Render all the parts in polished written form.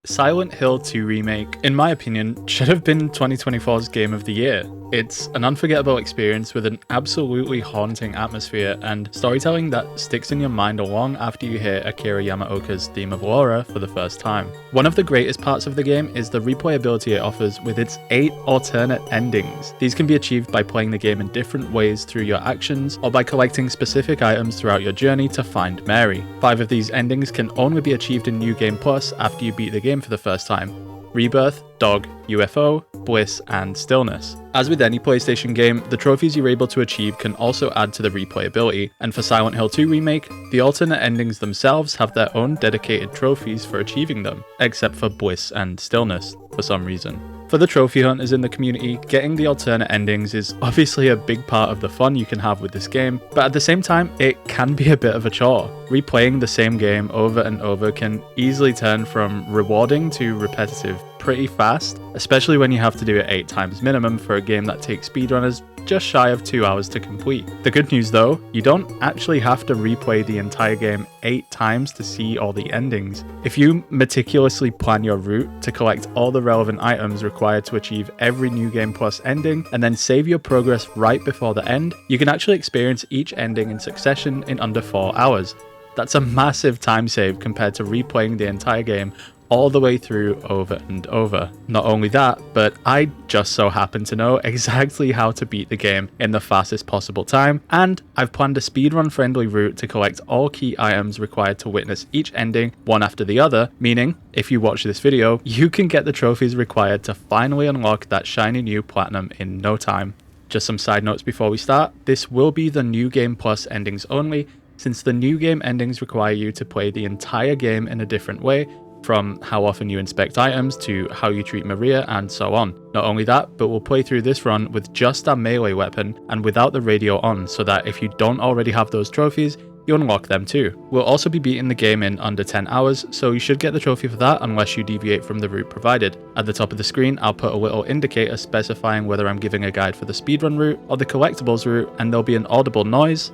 Silent Hill 2 Remake, in my opinion, should have been 2024's Game of the Year. It's an unforgettable experience with an absolutely haunting atmosphere and storytelling that sticks in your mind long after you hear Akira Yamaoka's theme of Laura for the first time. One of the greatest parts of the game is the replayability it offers with its 8 alternate endings. These can be achieved by playing the game in different ways through your actions or by collecting specific items throughout your journey to find Mary. 5 of these endings can only be achieved in New Game Plus after you beat the game for the first time: Rebirth, Dog, UFO, Bliss, and Stillness. As with any PlayStation game, the trophies you're able to achieve can also add to the replayability, and for Silent Hill 2 Remake, the alternate endings themselves have their own dedicated trophies for achieving them, except for Bliss and Stillness, for some reason. For the trophy hunters in the community, getting the alternate endings is obviously a big part of the fun you can have with this game, but at the same time, it can be a bit of a chore. Replaying the same game over and over can easily turn from rewarding to repetitive pretty fast, especially when you have to do it 8 times minimum for a game that takes speedrunners just shy of 2 hours to complete. The good news though, you don't actually have to replay the entire game 8 times to see all the endings. If you meticulously plan your route to collect all the relevant items required to achieve every New Game Plus ending, and then save your progress right before the end, you can actually experience each ending in succession in under 4 hours. That's a massive time save compared to replaying the entire game all the way through over and over. Not only that, but I just so happen to know exactly how to beat the game in the fastest possible time, and I've planned a speedrun friendly route to collect all key items required to witness each ending one after the other, meaning if you watch this video, you can get the trophies required to finally unlock that shiny new platinum in no time. Just some side notes before we start, this will be the New Game Plus endings only, since the new game endings require you to play the entire game in a different way, from how often you inspect items to how you treat Maria and so on. Not only that, but we'll play through this run with just our melee weapon and without the radio on, so that if you don't already have those trophies, you unlock them too. We'll also be beating the game in under 10 hours, so you should get the trophy for that unless you deviate from the route provided. At the top of the screen, I'll put a little indicator specifying whether I'm giving a guide for the speedrun route or the collectibles route, and there'll be an audible noise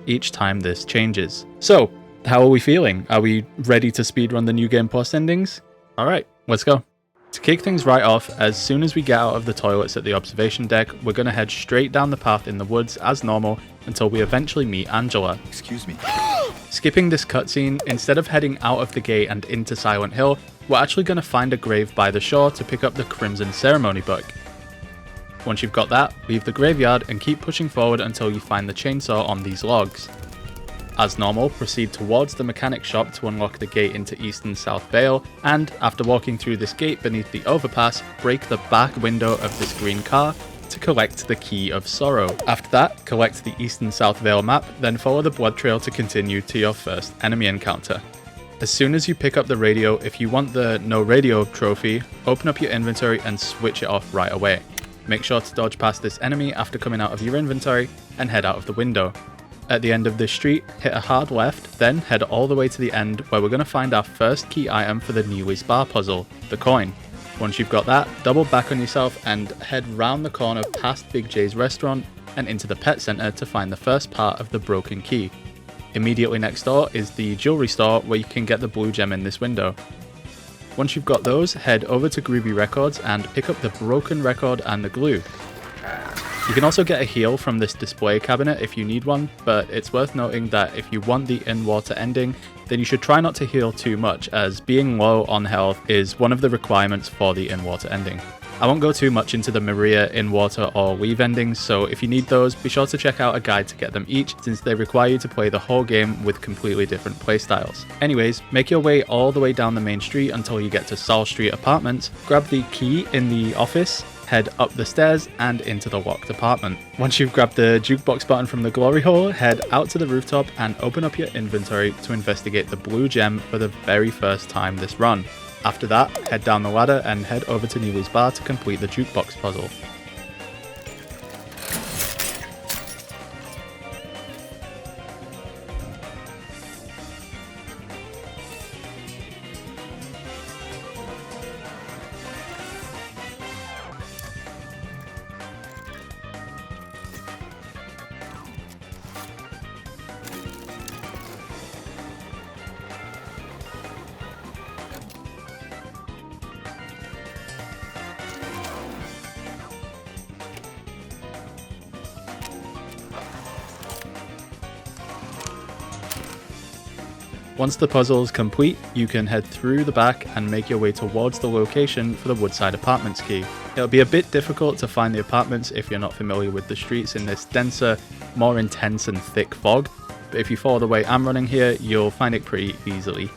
each time this changes. So, how are we feeling? Are we ready to speedrun the New Game Plus endings? Alright, let's go. To kick things right off, as soon as we get out of the toilets at the observation deck, we're going to head straight down the path in the woods as normal until we eventually meet Angela. Excuse me. Skipping this cutscene, instead of heading out of the gate and into Silent Hill, we're actually going to find a grave by the shore to pick up the Crimson Ceremony book. Once you've got that, leave the graveyard and keep pushing forward until you find the chainsaw on these logs. As normal, proceed towards the mechanic shop to unlock the gate into East and South Vale, and after walking through this gate beneath the overpass, break the back window of this green car to collect the Key of Sorrow. After that, collect the East and South Vale map, then follow the blood trail to continue to your first enemy encounter. As soon as you pick up the radio, if you want the No Radio trophy, open up your inventory and switch it off right away. Make sure to dodge past this enemy after coming out of your inventory and head out of the window. At the end of this street, hit a hard left, then head all the way to the end where we're going to find our first key item for the Neely's Bar puzzle, the coin. Once you've got that, double back on yourself and head round the corner past Big J's restaurant and into the pet center to find the first part of the broken key. Immediately next door is the jewelry store where you can get the blue gem in this window. Once you've got those, head over to Groovy Records and pick up the broken record and the glue. You can also get a heal from this display cabinet if you need one, but it's worth noting that if you want the in-water ending, then you should try not to heal too much, as being low on health is one of the requirements for the in-water ending. I won't go too much into the Maria in-water or leave endings, so if you need those, be sure to check out a guide to get them each, since they require you to play the whole game with completely different playstyles. Anyways, make your way all the way down the main street until you get to Saul Street Apartments, grab the key in the office, head up the stairs and into the locked apartment. Once you've grabbed the jukebox button from the glory hole, head out to the rooftop and open up your inventory to investigate the blue gem for the very first time this run. After that, head down the ladder and head over to Neely's Bar to complete the jukebox puzzle. Once the puzzle is complete, you can head through the back and make your way towards the location for the Woodside Apartments key. It'll be a bit difficult to find the apartments if you're not familiar with the streets in this denser, more intense and thick fog, but if you follow the way I'm running here, you'll find it pretty easily.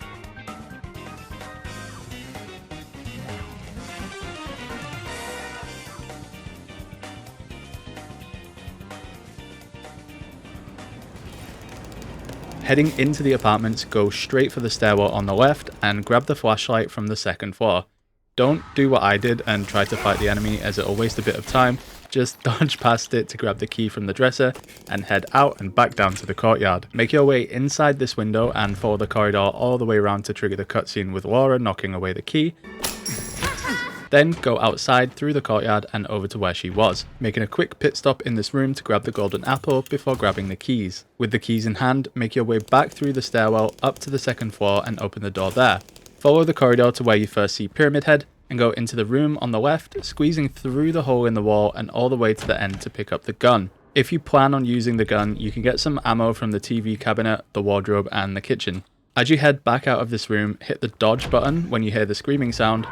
Heading into the apartments, go straight for the stairwell on the left and grab the flashlight from the second floor. Don't do what I did and try to fight the enemy, as it'll waste a bit of time. Just dodge past it to grab the key from the dresser and head out and back down to the courtyard. Make your way inside this window and follow the corridor all the way around to trigger the cutscene with Laura knocking away the key. Then go outside through the courtyard and over to where she was, making a quick pit stop in this room to grab the golden apple before grabbing the keys. With the keys in hand, make your way back through the stairwell up to the second floor and open the door there. Follow the corridor to where you first see Pyramid Head and go into the room on the left, squeezing through the hole in the wall and all the way to the end to pick up the gun. If you plan on using the gun, you can get some ammo from the TV cabinet, the wardrobe and the kitchen. As you head back out of this room, hit the dodge button when you hear the screaming sound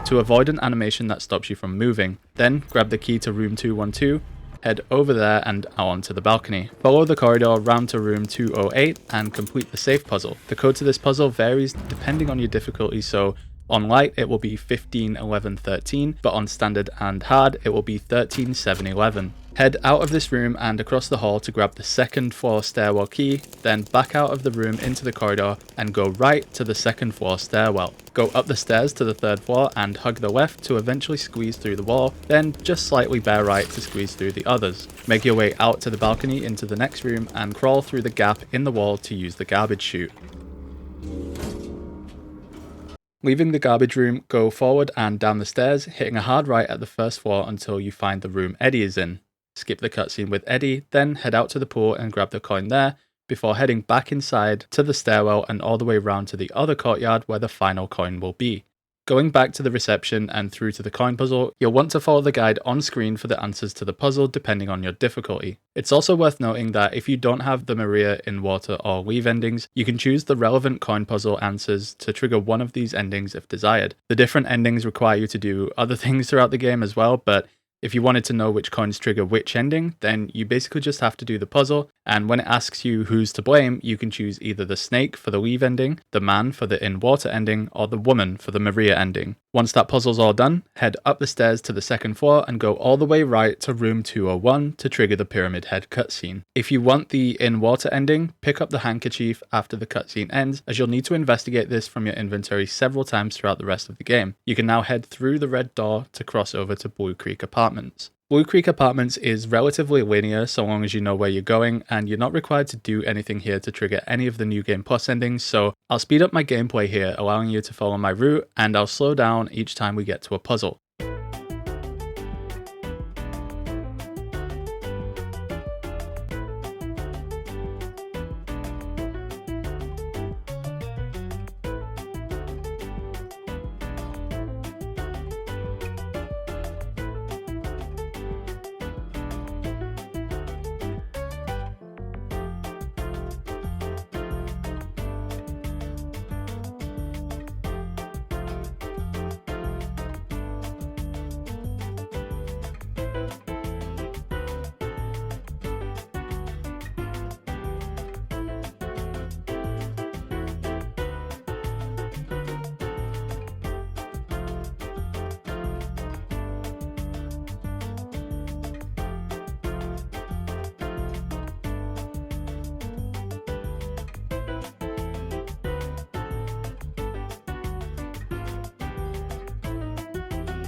to avoid an animation that stops you from moving. Then grab the key to room 212, head over there and out onto the balcony. Follow the corridor round to room 208 and complete the safe puzzle. The code to this puzzle varies depending on your difficulty, so on light it will be 15, 11, 13, but on standard and hard it will be 13, 7, 11. Head out of this room and across the hall to grab the second floor stairwell key, then back out of the room into the corridor and go right to the second floor stairwell. Go up the stairs to the third floor and hug the left to eventually squeeze through the wall, then just slightly bear right to squeeze through the others. Make your way out to the balcony into the next room and crawl through the gap in the wall to use the garbage chute. Leaving the garbage room, go forward and down the stairs, hitting a hard right at the first floor until you find the room Eddie is in. Skip the cutscene with Eddie, then head out to the pool and grab the coin there, before heading back inside to the stairwell and all the way round to the other courtyard where the final coin will be. Going back to the reception and through to the coin puzzle, you'll want to follow the guide on screen for the answers to the puzzle depending on your difficulty. It's also worth noting that if you don't have the Maria, in water or leave endings, you can choose the relevant coin puzzle answers to trigger one of these endings if desired. The different endings require you to do other things throughout the game as well, but if you wanted to know which coins trigger which ending, then you basically just have to do the puzzle, and when it asks you who's to blame, you can choose either the snake for the leave ending, the man for the in water ending, or the woman for the Maria ending. Once that puzzle's all done, head up the stairs to the second floor and go all the way right to room 201 to trigger the Pyramid Head cutscene. If you want the in water ending, pick up the handkerchief after the cutscene ends, as you'll need to investigate this from your inventory several times throughout the rest of the game. You can now head through the red door to cross over to Blue Creek Apartments. Blue Creek Apartments is relatively linear so long as you know where you're going, and you're not required to do anything here to trigger any of the New Game Plus endings, so I'll speed up my gameplay here, allowing you to follow my route, and I'll slow down each time we get to a puzzle.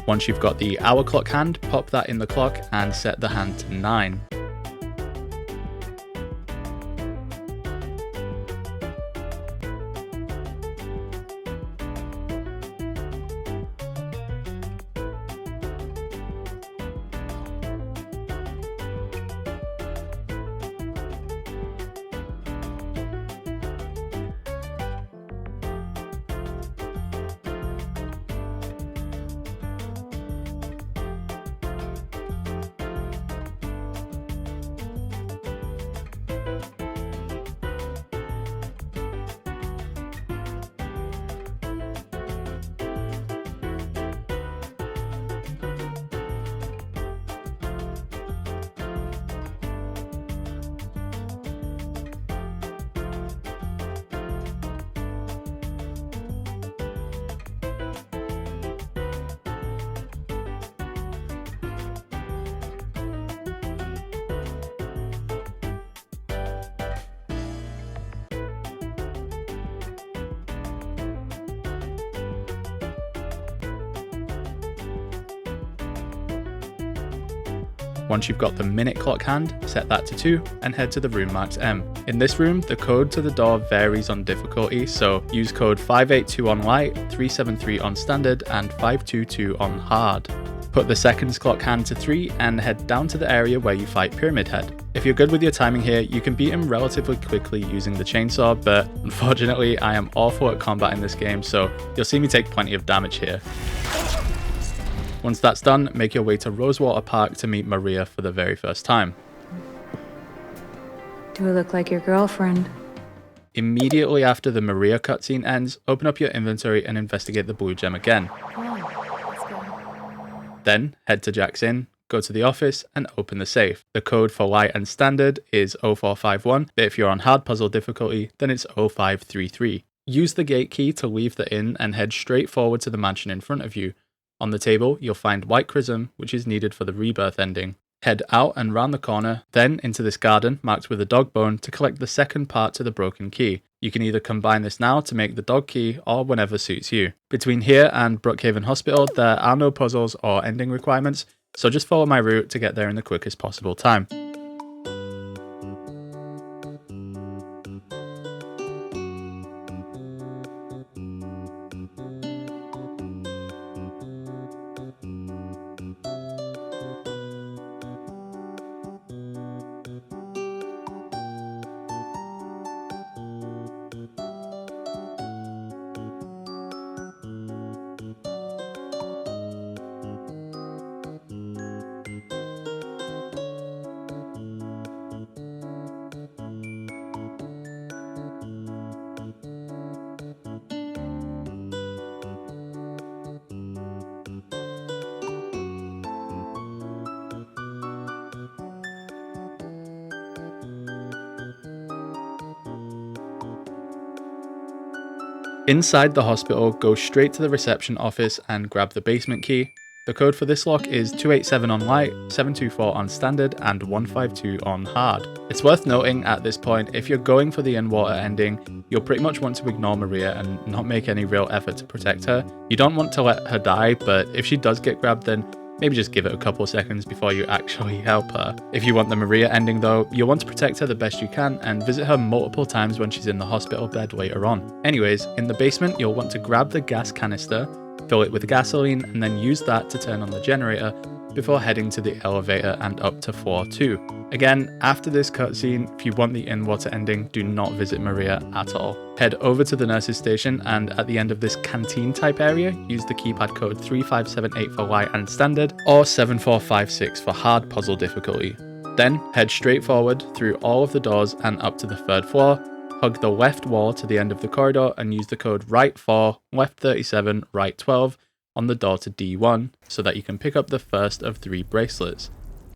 Once you've got the hour clock hand, pop that in the clock and set the hand to 9. once you've got the minute clock hand, set that to 2 and head to the room marked M. In this room, the code to the door varies on difficulty, so use code 582 on light, 373 on standard, and 522 on hard. Put the seconds clock hand to 3 and head down to the area where you fight Pyramid Head. If you're good with your timing here, you can beat him relatively quickly using the chainsaw, but unfortunately I am awful at combat in this game, so you'll see me take plenty of damage here. Once that's done, make your way to Rosewater Park to meet Maria for the very first time. Do I look like your girlfriend? Immediately after the Maria cutscene ends, open up your inventory and investigate the blue gem again. Then, head to Jack's Inn, go to the office, and open the safe. The code for light and standard is 0451, but if you're on hard puzzle difficulty, then it's 0533. Use the gate key to leave the inn and head straight forward to the mansion in front of you. On the table, you'll find white chrism, which is needed for the rebirth ending. Head out and round the corner, then into this garden marked with a dog bone to collect the second part to the broken key. You can either combine this now to make the dog key or whenever suits you. Between here and Brookhaven Hospital, there are no puzzles or ending requirements, so just follow my route to get there in the quickest possible time. Inside the hospital, go straight to the reception office and grab the basement key. The code for this lock is 287 on light, 724 on standard, and 152 on hard. It's worth noting at this point, if you're going for the in-water ending, you'll pretty much want to ignore Maria and not make any real effort to protect her. You don't want to let her die, but if she does get grabbed, then maybe just give it a couple seconds before you actually help her. If you want the Maria ending though, you'll want to protect her the best you can and visit her multiple times when she's in the hospital bed later on. Anyways, in the basement, you'll want to grab the gas canister, fill it with gasoline, and then use that to turn on the generator before heading to the elevator and up to floor 2. Again, after this cutscene, if you want the in-water ending, do not visit Maria at all. Head over to the nurse's station and at the end of this canteen type area, use the keypad code 3578 for light and standard or 7456 for hard puzzle difficulty. Then head straight forward through all of the doors and up to the 3rd floor, hug the left wall to the end of the corridor and use the code right 4, left 37, right 12 on the door to D1 so that you can pick up the first of 3 bracelets.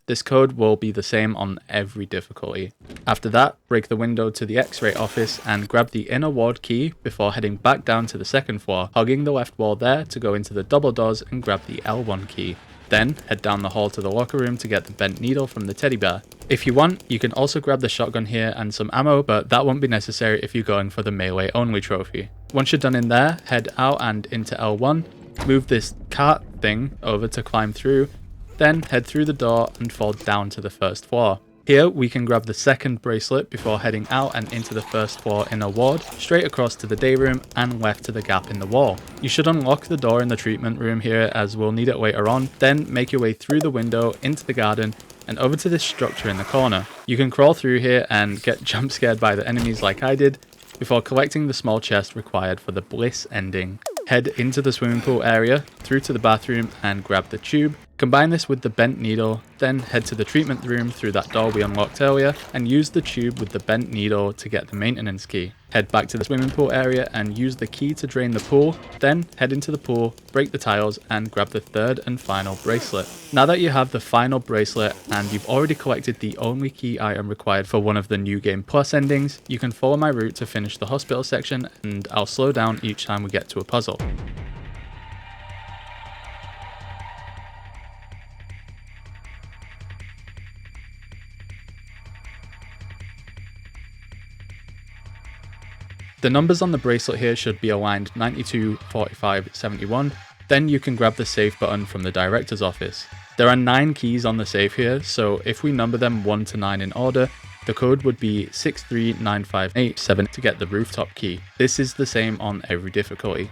This code will be the same on every difficulty. After that, break the window to the X-ray office and grab the inner ward key before heading back down to the 2nd floor, hugging the left wall there to go into the double doors and grab the L1 key. Then head down the hall to the locker room to get the bent needle from the teddy bear. If you want, you can also grab the shotgun here and some ammo, but that won't be necessary if you're going for the melee only trophy. Once you're done in there, head out and into L1, move this cart thing over to climb through, then head through the door and fall down to the 1st floor. Here we can grab the 2nd bracelet before heading out and into the 1st floor inner ward, straight across to the day room and left to the gap in the wall. You should unlock the door in the treatment room here as we'll need it later on, then make your way through the window into the garden and over to this structure in the corner. You can crawl through here and get jump scared by the enemies like I did, before collecting the small chest required for the bliss ending. Head into the swimming pool area, through to the bathroom and grab the tube. Combine this with the bent needle, then head to the treatment room through that door we unlocked earlier and use the tube with the bent needle to get the maintenance key. Head back to the swimming pool area and use the key to drain the pool, then head into the pool, break the tiles and grab the 3rd and final bracelet. Now that you have the final bracelet and you've already collected the only key item required for one of the New Game Plus endings, you can follow my route to finish the hospital section and I'll slow down each time we get to a puzzle. The numbers on the bracelet here should be aligned 92, 45, 71, then you can grab the save button from the director's office. There are 9 keys on the safe here, so if we number them 1 to 9 in order, the code would be 6395887 to get the rooftop key. This is the same on every difficulty.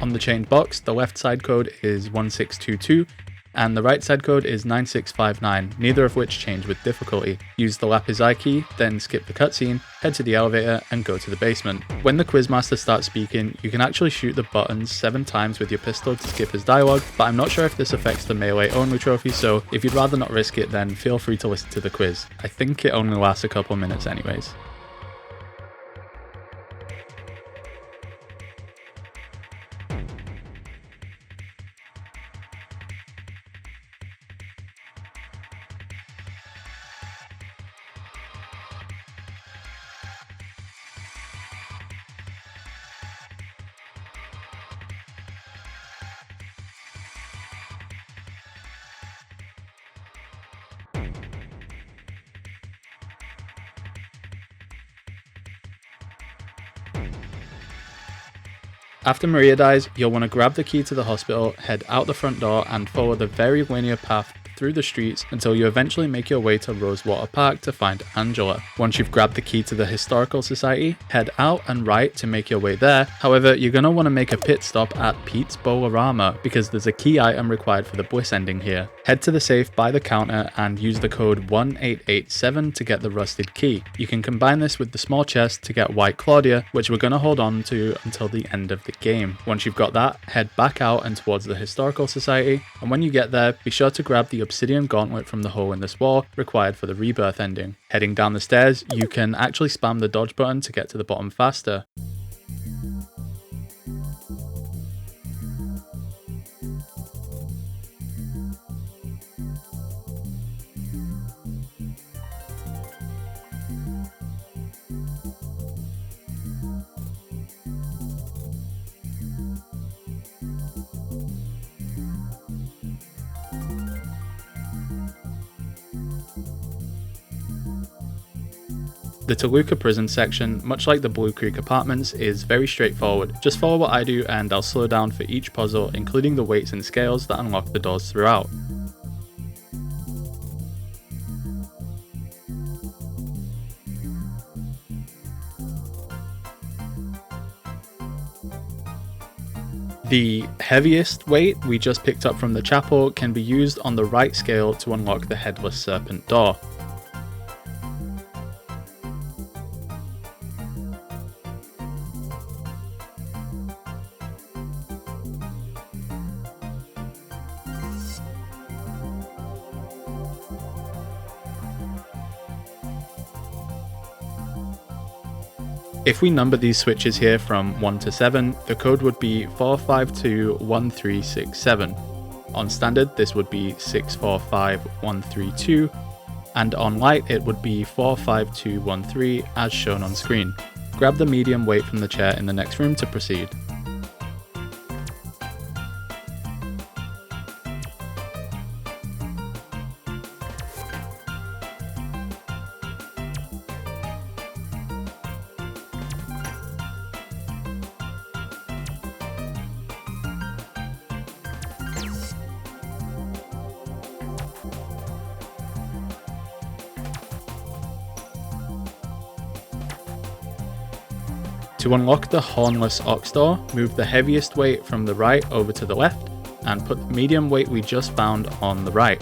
On the chained box, the left side code is 1622 and the right side code is 9659, neither of which change with difficulty. Use the lapis eye key, then skip the cutscene, head to the elevator and go to the basement. When the quizmaster starts speaking, you can actually shoot the buttons 7 times with your pistol to skip his dialogue, but I'm not sure if this affects the melee only trophy, so if you'd rather not risk it, then feel free to listen to the quiz. I think it only lasts a couple minutes anyways. After Maria dies, you'll want to grab the key to the hospital, head out the front door and follow the very linear path through the streets until you eventually make your way to Rosewater Park to find Angela. Once you've grabbed the key to the Historical Society, head out and right to make your way there. However, you're going to want to make a pit stop at Pete's Bowl-O-Rama because there's a key item required for the bliss ending here. Head to the safe by the counter and use the code 1887 to get the rusted key. You can combine this with the small chest to get White Claudia, which we're going to hold on to until the end of the game. Once you've got that, head back out and towards the Historical Society, and when you get there, be sure to grab the obsidian gauntlet from the hole in this wall required for the rebirth ending. Heading down the stairs, you can actually spam the dodge button to get to the bottom faster. The Toluca prison section, much like the Blue Creek apartments, is very straightforward. Just follow what I do and I'll slow down for each puzzle, including the weights and scales that unlock the doors throughout. The heaviest weight we just picked up from the chapel can be used on the right scale to unlock the Headless Serpent door. If we number these switches here from 1 to 7, the code would be 4521367. On standard, this would be 645132, and on light it would be 45213 as shown on screen. Grab the medium weight from the chair in the next room to proceed. To unlock the hornless ox door, move the heaviest weight from the right over to the left, and put the medium weight we just found on the right.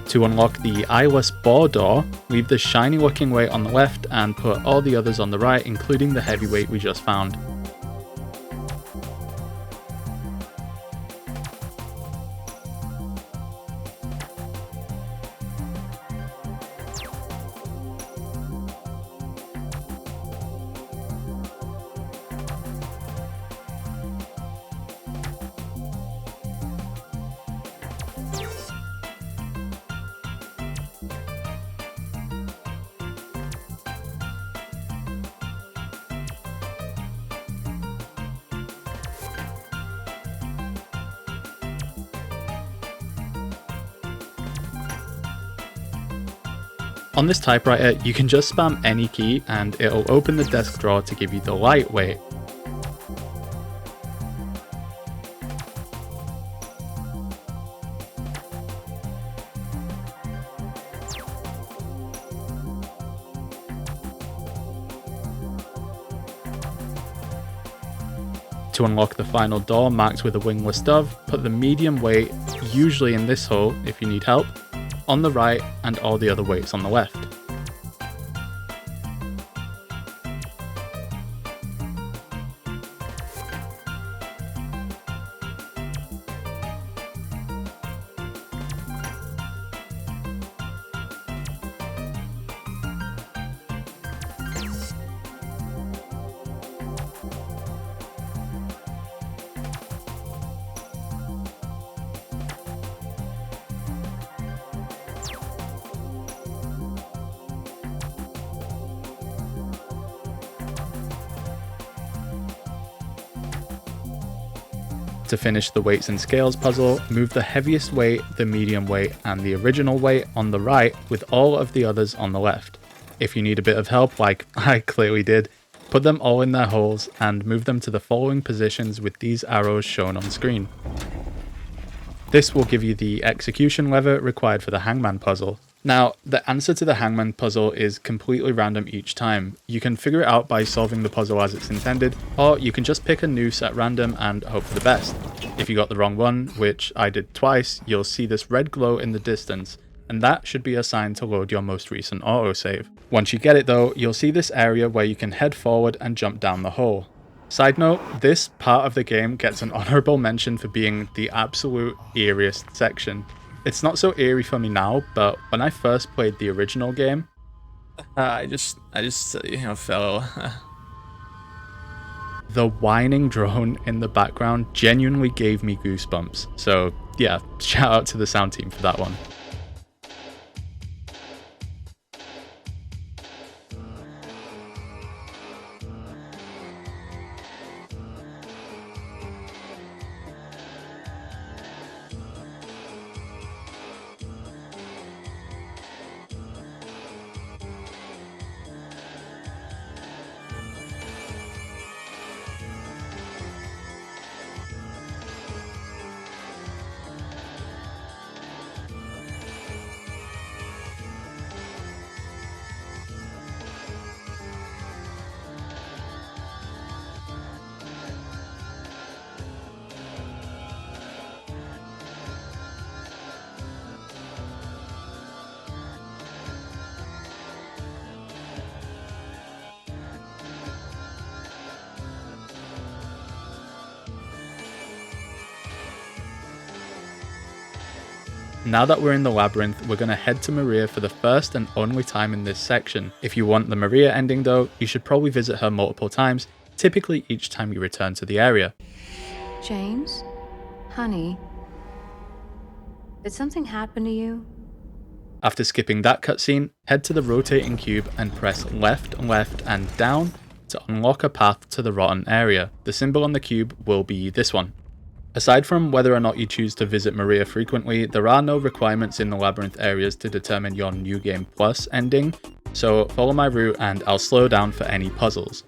To unlock the eyeless bore door, leave the shiny looking weight on the left and put all the others on the right, including the heavy weight we just found. On this typewriter, you can just spam any key and it'll open the desk drawer to give you the light weight. To unlock the final door marked with a wingless dove, put the medium weight, usually in this hole if you need help, on the right and all the other weights on the left. To finish the weights and scales puzzle, move the heaviest weight, the medium weight, and the original weight on the right with all of the others on the left. If you need a bit of help, like I clearly did, put them all in their holes and move them to the following positions with these arrows shown on screen. This will give you the execution lever required for the hangman puzzle. Now, the answer to the hangman puzzle is completely random each time. You can figure it out by solving the puzzle as it's intended, or you can just pick a noose at random and hope for the best. If you got the wrong one, which I did twice, you'll see this red glow in the distance, and that should be a sign to load your most recent autosave. Once you get it though, you'll see this area where you can head forward and jump down the hole. Side note, this part of the game gets an honorable mention for being the absolute eeriest section. It's not so eerie for me now, but when I first played the original game, I just fell. the whining drone in the background genuinely gave me goosebumps. So yeah, shout out to the sound team for that one. Now that we're in the labyrinth, we're going to head to Maria for the first and only time in this section. If you want the Maria ending though, you should probably visit her multiple times, typically each time you return to the area. James? Honey? Did something happen to you? After skipping that cutscene, head to the rotating cube and press left, and down to unlock a path to the rotten area. The symbol on the cube will be this one. Aside from whether or not you choose to visit Maria frequently, there are no requirements in the labyrinth areas to determine your New Game Plus ending, so follow my route and I'll slow down for any puzzles.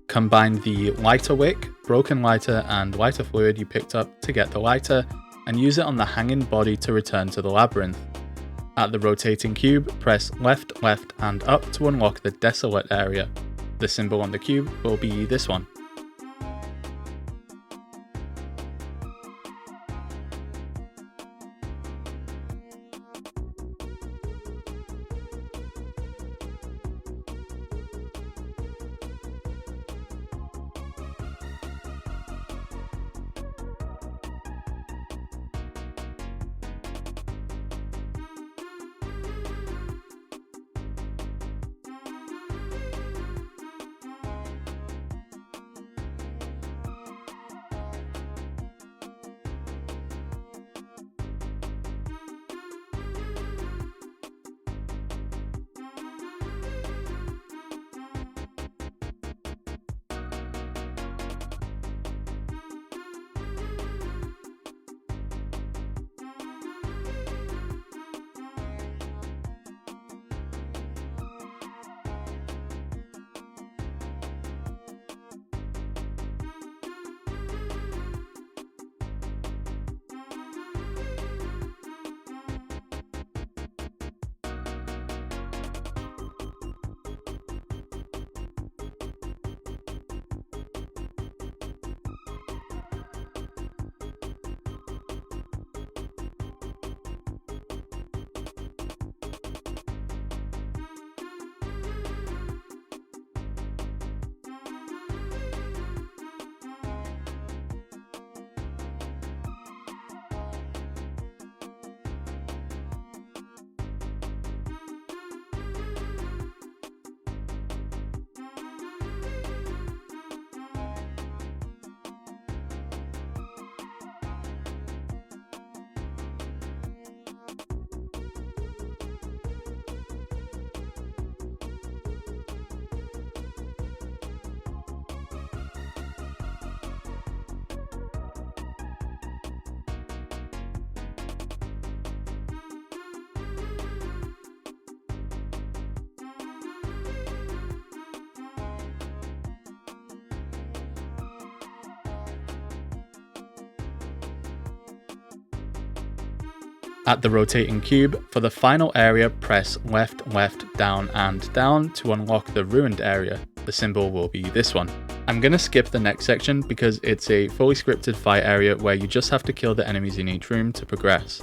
Combine the lighter wick, broken lighter, and lighter fluid you picked up to get the lighter, and use it on the hanging body to return to the labyrinth. At the rotating cube, press left, and up to unlock the desolate area. The symbol on the cube will be this one. At the rotating cube, for the final area, press left, down, and down to unlock the ruined area. The symbol will be this one. I'm gonna skip the next section because it's a fully scripted fight area where you just have to kill the enemies in each room to progress.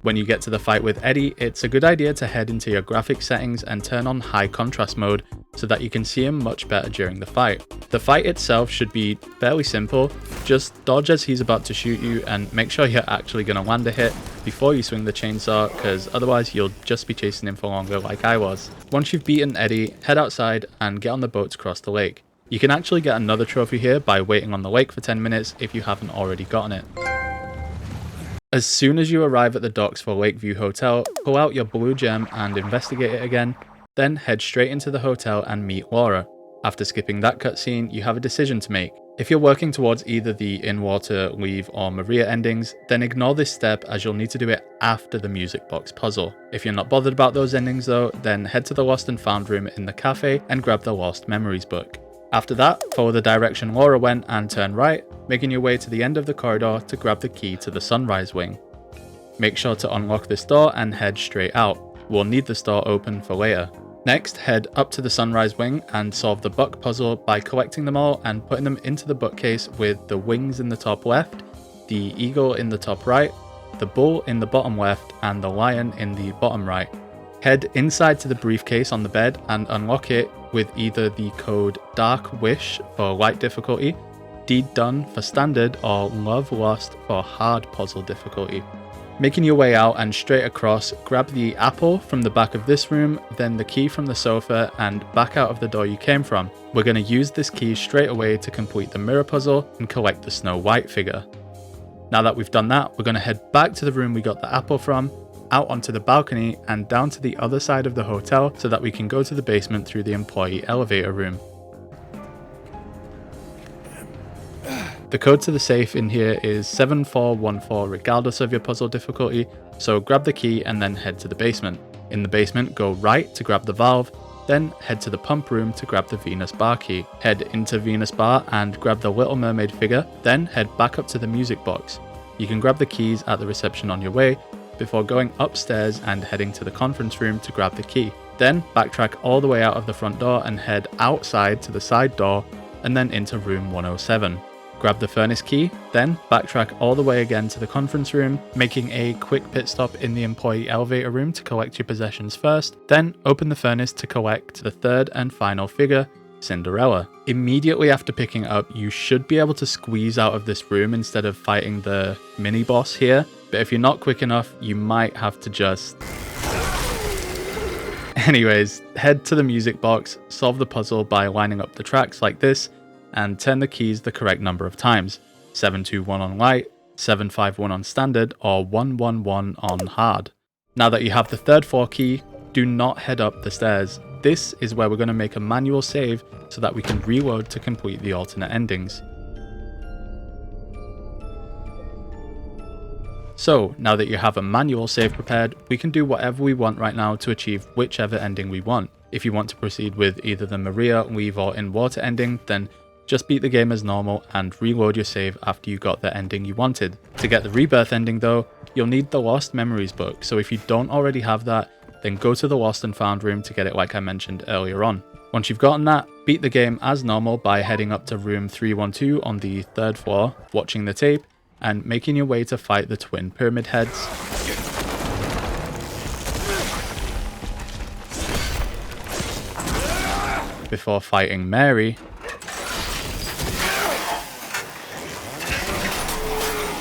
When you get to the fight with Eddie, it's a good idea to head into your graphics settings and turn on high contrast mode so that you can see him much better during the fight. The fight itself should be fairly simple, just dodge as he's about to shoot you and make sure you're actually going to land a hit before you swing the chainsaw, because otherwise you'll just be chasing him for longer like I was. Once you've beaten Eddie, head outside and get on the boat to cross the lake. You can actually get another trophy here by waiting on the lake for 10 minutes if you haven't already gotten it. As soon as you arrive at the docks for Lakeview Hotel, pull out your blue gem and investigate it again, then head straight into the hotel and meet Laura. After skipping that cutscene, you have a decision to make. If you're working towards either the in-water, leave, or Maria endings, then ignore this step as you'll need to do it after the music box puzzle. If you're not bothered about those endings though, then head to the Lost and Found room in the cafe and grab the Lost Memories book. After that, follow the direction Laura went and turn right, making your way to the end of the corridor to grab the key to the Sunrise Wing. Make sure to unlock this door and head straight out. We'll need this door open for later. Next, head up to the Sunrise Wing and solve the book puzzle by collecting them all and putting them into the bookcase with the wings in the top left, the eagle in the top right, the bull in the bottom left, and the lion in the bottom right. Head inside to the briefcase on the bed and unlock it with either the code Dark Wish for light difficulty, Deed Done for standard, or Love Lost for hard puzzle difficulty. Making your way out and straight across, grab the apple from the back of this room, then the key from the sofa, and back out of the door you came from. We're going to use this key straight away to complete the mirror puzzle and collect the Snow White figure. Now that we've done that, we're going to head back to the room we got the apple from, out onto the balcony and down to the other side of the hotel so that we can go to the basement through the employee elevator room. The code to the safe in here is 7414 regardless of your puzzle difficulty, so grab the key and then head to the basement. In the basement, go right to grab the valve, then head to the pump room to grab the Venus bar key. Head into Venus bar and grab the Little Mermaid figure, then head back up to the music box. You can grab the keys at the reception on your way, before going upstairs and heading to the conference room to grab the key. Then backtrack all the way out of the front door and head outside to the side door and then into room 107. Grab the furnace key, then backtrack all the way again to the conference room, making a quick pit stop in the employee elevator room to collect your possessions first, then open the furnace to collect the third and final figure, Cinderella. Immediately after picking up, you should be able to squeeze out of this room instead of fighting the mini boss here, but if you're not quick enough, you might have to just... Anyways, head to the music box, solve the puzzle by lining up the tracks like this, and turn the keys the correct number of times. 721 on light, 751 on standard, or 111 on hard. Now that you have the third floor key, do not head up the stairs. This is where we're going to make a manual save so that we can reload to complete the alternate endings. So, now that you have a manual save prepared, we can do whatever we want right now to achieve whichever ending we want. If you want to proceed with either the Maria, Leave, or In Water ending, then just beat the game as normal and reload your save after you got the ending you wanted. To get the Rebirth ending though, you'll need the Lost Memories book, so if you don't already have that, then go to the Lost and Found room to get it like I mentioned earlier on. Once you've gotten that, beat the game as normal by heading up to room 312 on the 3rd floor, watching the tape, and making your way to fight the twin pyramid heads. Before fighting Mary.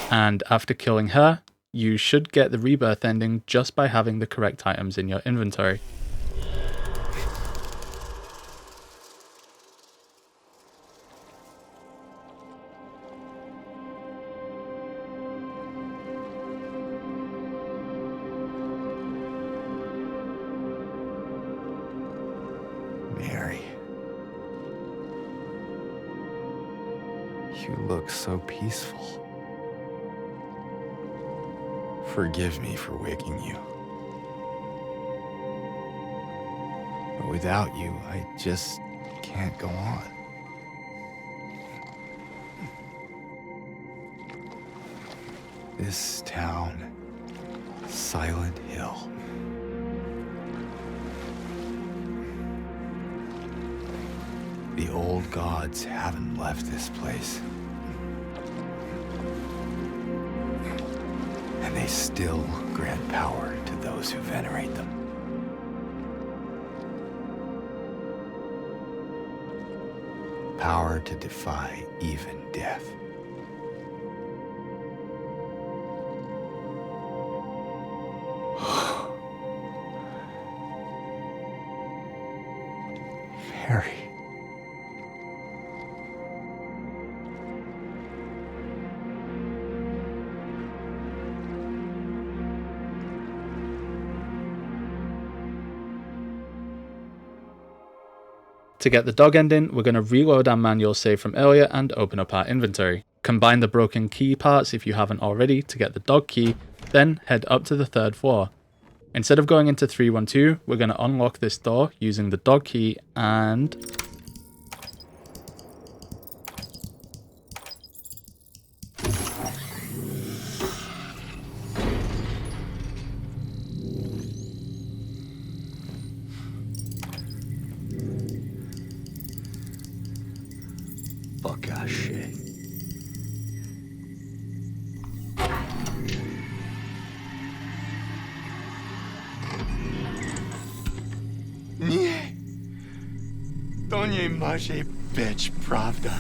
And after killing her, you should get the Rebirth ending just by having the correct items in your inventory. Mary. You look so peaceful. Forgive me for waking you. But without you, I just can't go on. This town, Silent Hill. The old gods haven't left this place. And they still grant power to those who venerate them. Power to defy even death. Mary. To get the dog ending, we're going to reload our manual save from earlier and open up our inventory. Combine the broken key parts if you haven't already to get the dog key, then head up to the 3rd floor. Instead of going into 312, we're going to unlock this door using the dog key and... Fuck that shit. Nie. To nie może być prawda.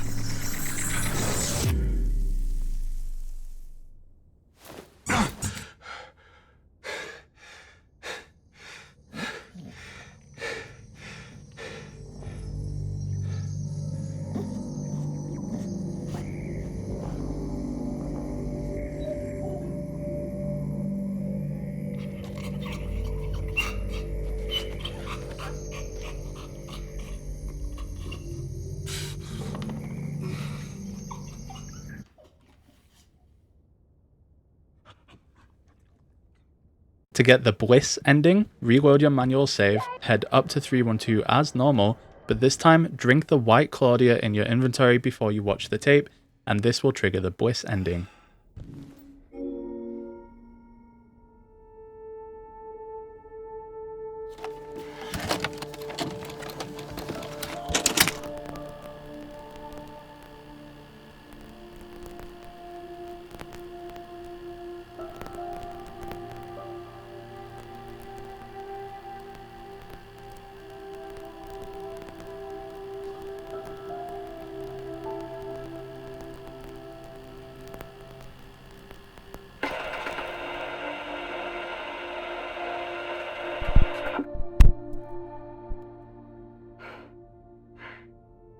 To get the bliss ending, reload your manual save, head up to 312 as normal, but this time drink the white Claudia in your inventory before you watch the tape, and this will trigger the bliss ending.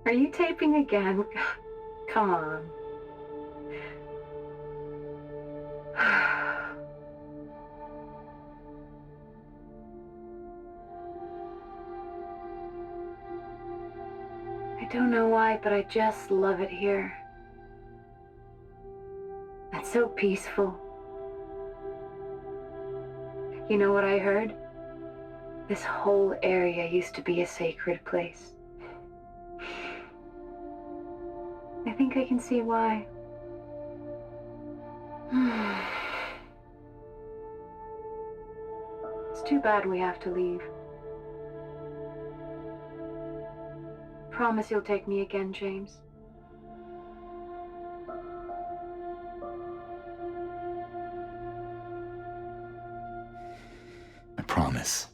Are you taping again? Come on. I don't know why, but I just love it here. It's so peaceful. You know what I heard? This whole area used to be a sacred place. I think I can see why. It's too bad we have to leave. Promise you'll take me again, James. I promise.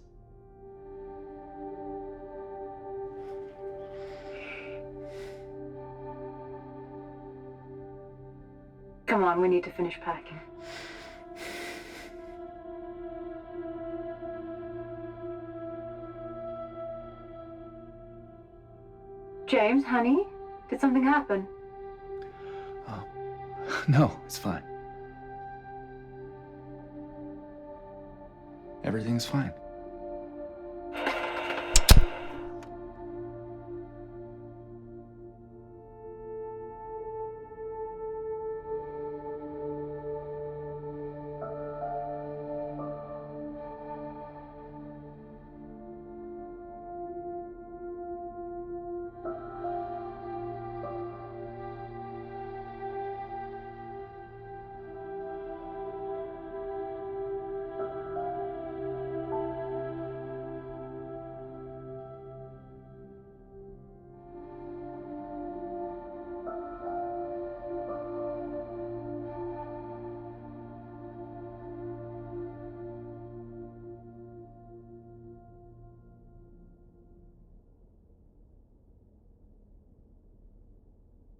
Come on, we need to finish packing. James, honey, did something happen? Oh, no, it's fine. Everything's fine.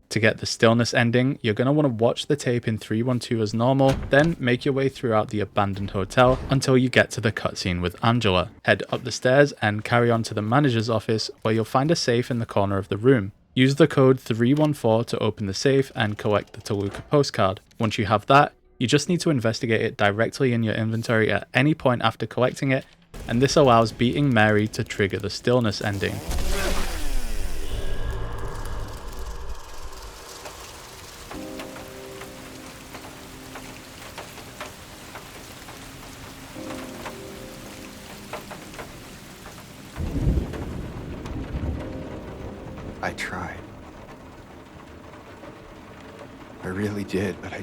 To get the stillness ending, you're going to want to watch the tape in 312 as normal, then make your way throughout the abandoned hotel until you get to the cutscene with Angela. Head up the stairs and carry on to the manager's office, where you'll find a safe in the corner of the room. Use the code 314 to open the safe and collect the Toluca postcard. Once you have that, you just need to investigate it directly in your inventory at any point after collecting it, and this allows beating Mary to trigger the stillness ending. I tried. I really did, but I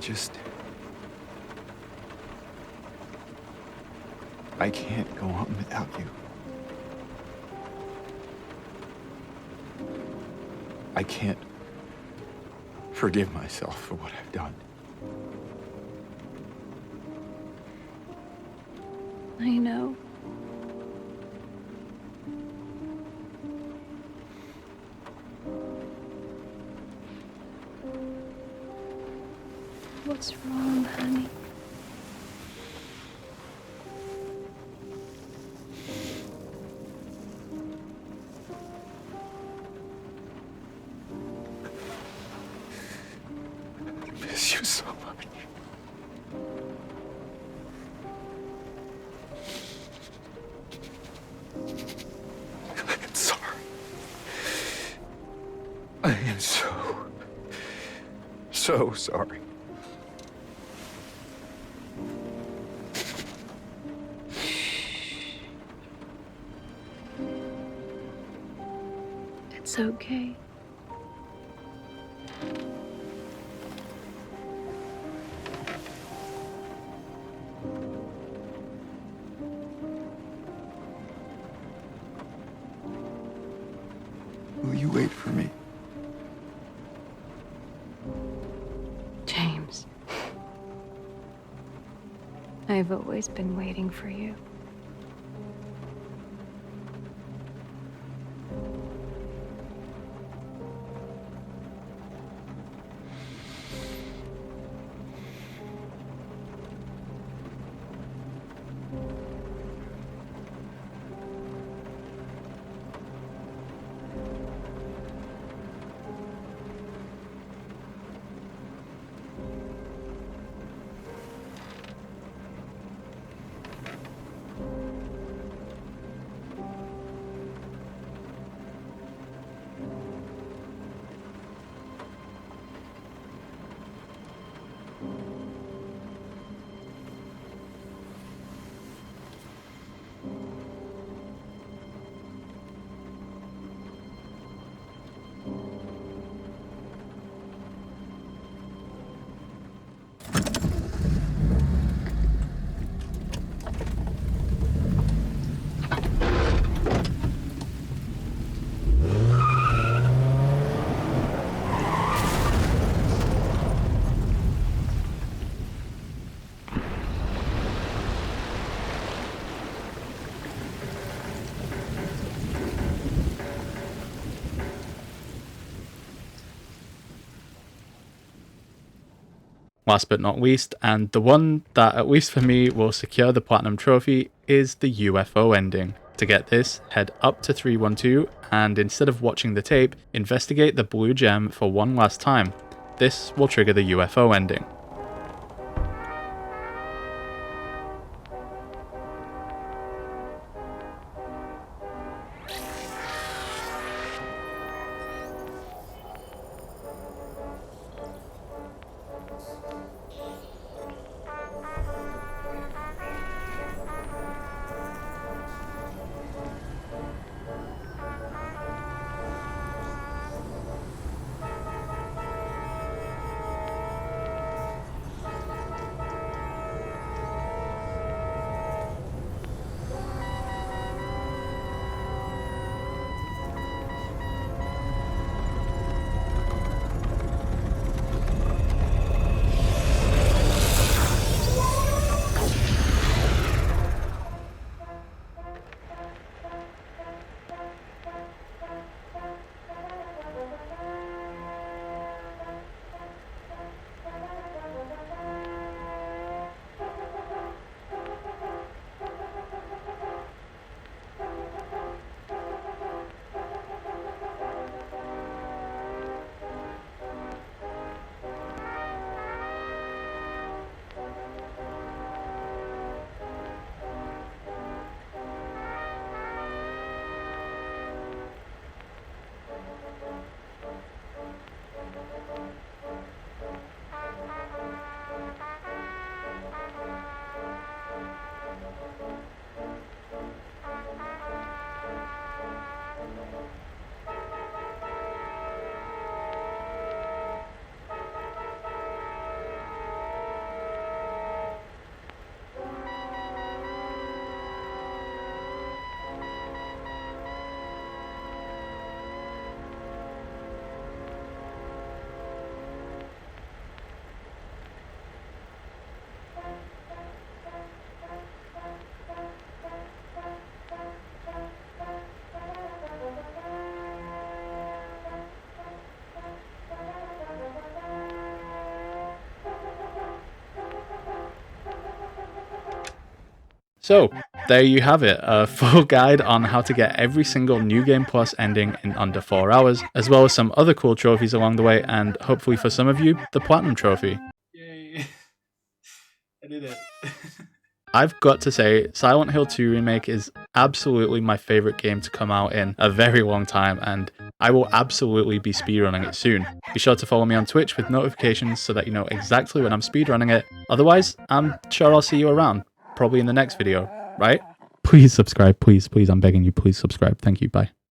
can't go on without you. I can't forgive myself for what I've done. I know. What's wrong, honey? I miss you so much. I'm sorry. I am so sorry. It's okay. Will you wait for me? James. I've always been waiting for you. Last but not least, and the one that at least for me will secure the platinum trophy, is the UFO ending. To get this, head up to 312 and instead of watching the tape, investigate the blue gem for one last time. This will trigger the UFO ending. So, there you have it, a full guide on how to get every single New Game Plus ending in under 4 hours, as well as some other cool trophies along the way, and hopefully for some of you, the Platinum Trophy. Yay. I did it. I've got to say, Silent Hill 2 Remake is absolutely my favorite game to come out in a very long time, and I will absolutely be speedrunning it soon. Be sure to follow me on Twitch with notifications so that you know exactly when I'm speedrunning it. Otherwise, I'm sure I'll see you around. Probably in the next video, right? Please subscribe, please, I'm begging you, please subscribe. Thank you, bye.